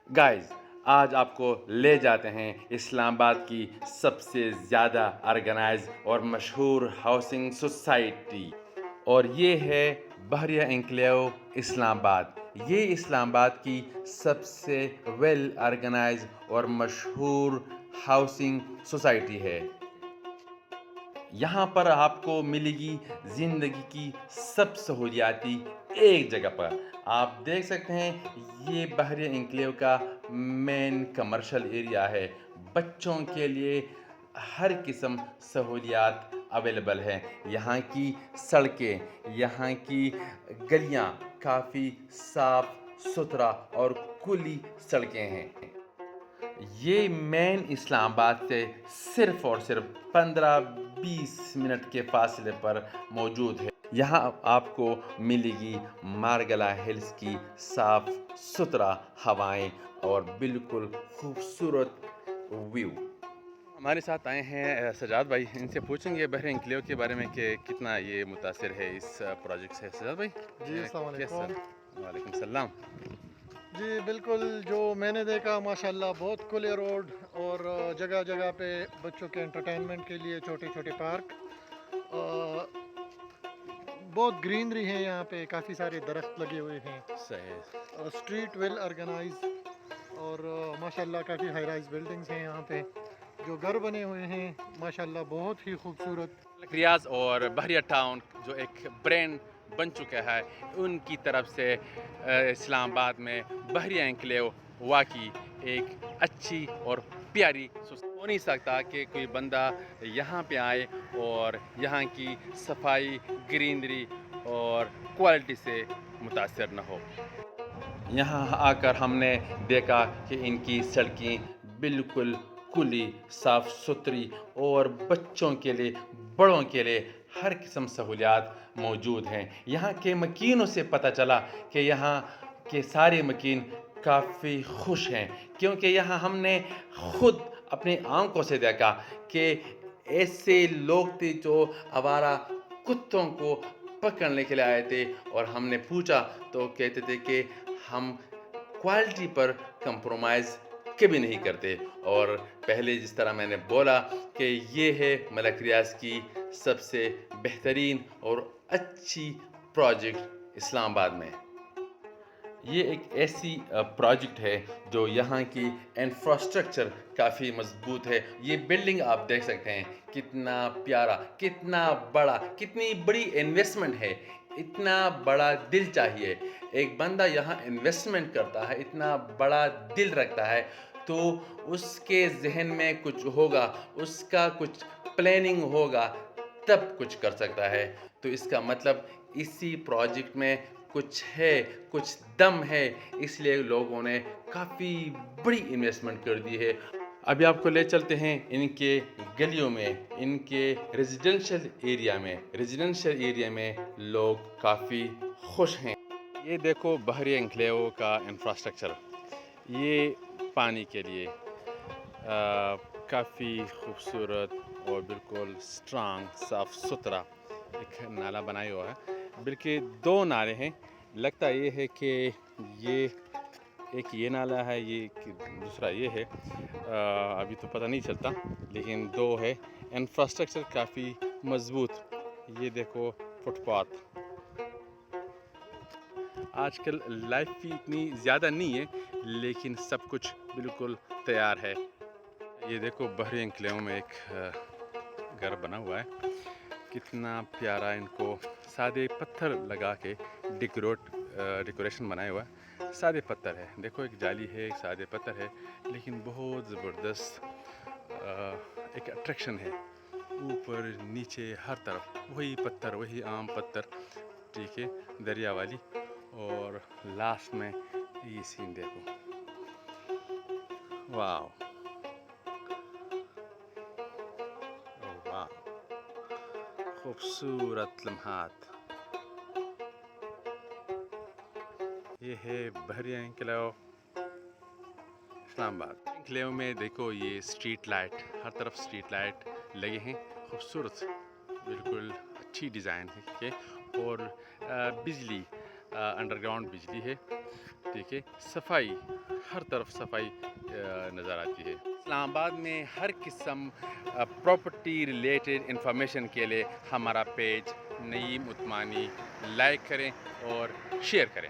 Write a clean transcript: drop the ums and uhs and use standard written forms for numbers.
Guys آج آپ کو لے جاتے ہیں اسلام آباد کی سب سے زیادہ آرگنائز اور مشہور ہاؤسنگ سوسائٹی، اور یہ ہے بحریہ انکلیو اسلام آباد۔ یہ اسلام آباد کی سب سے ویل آرگنائز اور مشہور ہاؤسنگ سوسائٹی ہے۔ یہاں پر آپ کو ملے گی زندگی کی سب سہولیاتی ایک جگہ پر۔ آپ دیکھ سکتے ہیں یہ بحریہ انکلیو کا مین کمرشل ایریا ہے۔ بچوں کے لیے ہر قسم سہولیات اویلیبل ہیں۔ یہاں کی سڑکیں، یہاں کی گلیاں کافی صاف ستھرا اور کھلی سڑکیں ہیں۔ یہ مین اسلام آباد سے صرف اور صرف 15-20 منٹ کے فاصلے پر موجود ہے۔ یہاں آپ کو ملے گی مارگلا ہلز کی صاف ستھرا ہوائیں اور بالکل خوبصورت ویو۔ ہمارے ساتھ آئے ہیں سجاد بھائی، ان سے پوچھیں گے بحریہ انکلیو کے بارے میں کہ کتنا یہ متاثر ہے اس پروجیکٹ سے۔ سجاد بھائی جی السلام علیکم۔ وعلیکم السلام۔ جی بالکل، جو میں نے دیکھا ماشاءاللہ بہت کھلے روڈ اور جگہ جگہ پہ بچوں کے انٹرٹینمنٹ کے لیے چھوٹے چھوٹے پارک، بہت گرینری ہے یہاں پہ، کافی سارے درخت لگے ہوئے ہیں، صحیح۔ اسٹریٹ ویل آرگنائز، اور ماشاءاللہ کافی ہائی رائز بلڈنگز ہیں یہاں پہ، جو گھر بنے ہوئے ہیں ماشاءاللہ بہت ہی خوبصورت۔ ریاض اور بحریہ ٹاؤن جو ایک برینڈ بن چکا ہے، ان کی طرف سے اسلام آباد میں بحریہ انکلیو واقعی ایک اچھی اور پیاری ہو نہیں سکتا کہ کوئی بندہ یہاں پہ آئے اور یہاں کی صفائی، گرینری اور کوالٹی سے متاثر نہ ہو۔ یہاں آ کر ہم نے دیکھا کہ ان کی سڑکیں بالکل کھلی، صاف ستھری اور بچوں کے لیے، بڑوں کے لیے ہر قسم سہولیات موجود ہیں۔ یہاں کے مکینوں سے پتہ چلا کہ یہاں کے سارے مکین کافی خوش ہیں، کیونکہ یہاں ہم نے خود اپنی آنکھوں سے دیکھا کہ ایسے لوگ تھے جو آوارہ کتوں کو پکڑنے کے لیے آئے تھے، اور ہم نے پوچھا تو کہتے تھے کہ ہم کوالٹی پر کمپرومائز کبھی نہیں کرتے۔ اور پہلے جس طرح میں نے بولا کہ یہ ہے ملک ریاض کی سب سے بہترین اور اچھی پروجیکٹ اسلام آباد میں۔ یہ ایک ایسی پروجیکٹ ہے جو یہاں کی انفراسٹرکچر کافی مضبوط ہے۔ یہ بلڈنگ آپ دیکھ سکتے ہیں کتنا پیارا، کتنا بڑا، کتنی بڑی انویسٹمنٹ ہے، اتنا بڑا دل چاہیے۔ ایک بندہ یہاں انویسٹمنٹ کرتا ہے، اتنا بڑا دل رکھتا ہے، تو اس کے ذہن میں کچھ ہوگا، اس کا کچھ پلاننگ ہوگا، تب کچھ کر سکتا ہے۔ تو اس کا مطلب اسی پروجیکٹ میں کچھ ہے، کچھ دم ہے، اس لیے لوگوں نے کافی بڑی انویسٹمنٹ کر دی ہے۔ ابھی آپ کو لے چلتے ہیں ان کے گلیوں میں، ان کے ریزیڈنشل ایریا میں لوگ کافی خوش ہیں۔ یہ دیکھو بحریہ انکلیو کا انفراسٹرکچر، یہ پانی کے لیے کافی خوبصورت اور بالکل سٹرانگ، صاف ستھرا ایک نالہ بنایا ہوا ہے، بلکہ 2 نالے ہیں۔ لگتا یہ ہے کہ یہ ایک یہ نالہ ہے، یہ دوسرا یہ ہے، ابھی تو پتہ نہیں چلتا، لیکن 2 ہے۔ انفراسٹرکچر کافی مضبوط۔ یہ دیکھو فٹ پاتھ۔ آج کل لائف بھی اتنی زیادہ نہیں ہے، لیکن سب کچھ بالکل تیار ہے۔ یہ دیکھو بحریہ انکلیو میں ایک گھر بنا ہوا ہے، کتنا پیارا، ان کو سادے پتھر لگا کے ڈیکوریشن بنایا ہوا ہے۔ سادے پتھر ہے، دیکھو ایک جالی ہے، ایک سادے پتھر ہے، لیکن بہت زبردست ایک اٹریکشن ہے۔ اوپر نیچے ہر طرف وہی پتھر، وہی عام پتھر، ٹھیک ہے، دریا والی، اور لاسٹ میں یہ سین دیکھو، واو واو، خوبصورت لمحات۔ یہ ہے بحریہ انکلیو اسلام آباد۔ انکلیو میں دیکھو یہ اسٹریٹ لائٹ، ہر طرف اسٹریٹ لائٹ لگے ہیں، خوبصورت، بالکل اچھی ڈیزائن ہے، اور بجلی، انڈر گراؤنڈ بجلی ہے، دیکھیں صفائی، ہر طرف صفائی نظر آتی ہے. اسلام آباد میں ہر قسم پراپرٹی ریلیٹڈ انفارمیشن کے لیے ہمارا پیج نعیم عثمانی لائک کریں اور شیئر کریں.